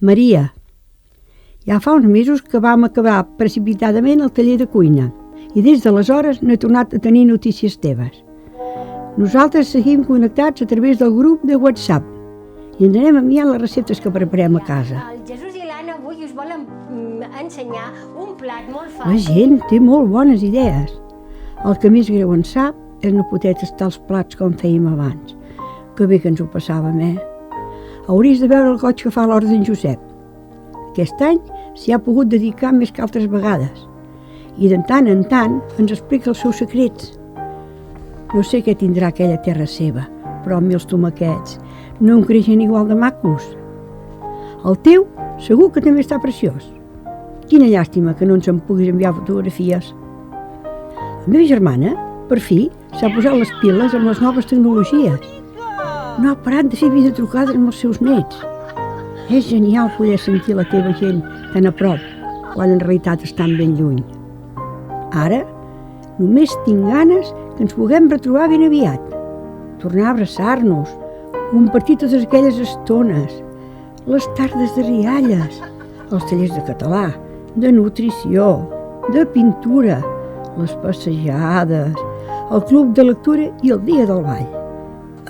Maria. Ja fa uns mesos que vam acabar precipitadament el taller de cuina i des d'aleshores no he tornat a tenir notícies teves. Nosaltres seguim connectats a través del grup de WhatsApp i ens anem enviant les receptes que preparem a casa. El Jesús i l'Anna avui us volen ensenyar un plat molt fàcil. La gent té molt bones idees. El que més greu en sap és no poder tastar els plats com fèiem abans. Que bé que ens ho passàvem, Hauries de veure el goig que fa l'hora d'en Josep. Aquest any s'hi ha pogut dedicar més que altres vegades i de tant en tant ens explica els seus secrets. No sé què tindrà aquella terra seva, però a mi els tomaquets no em creixen igual de macos. El teu segur que també està preciós. Quina llàstima que no ens en puguis enviar fotografies. La meva germana, per fi, s'ha posat les piles amb les noves tecnologies. No ha parat de fer videotrucades amb els seus nets. És genial poder sentir la teva gent tan a prop, quan en realitat estan ben lluny. Ara, només tinc ganes que ens puguem retrobar ben aviat. Tornar a abraçar-nos, compartir totes aquelles estones, les tardes de rialles, els tallers de català, de nutrició, de pintura, les passejades, el club de lectura i el dia del ball.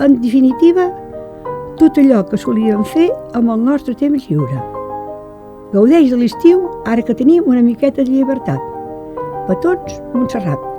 En definitiva, tot allò que solíem fer amb el nostre temps lliure. Gaudeix de l'estiu ara que tenim una miqueta de llibertat. Petons, Montserrat.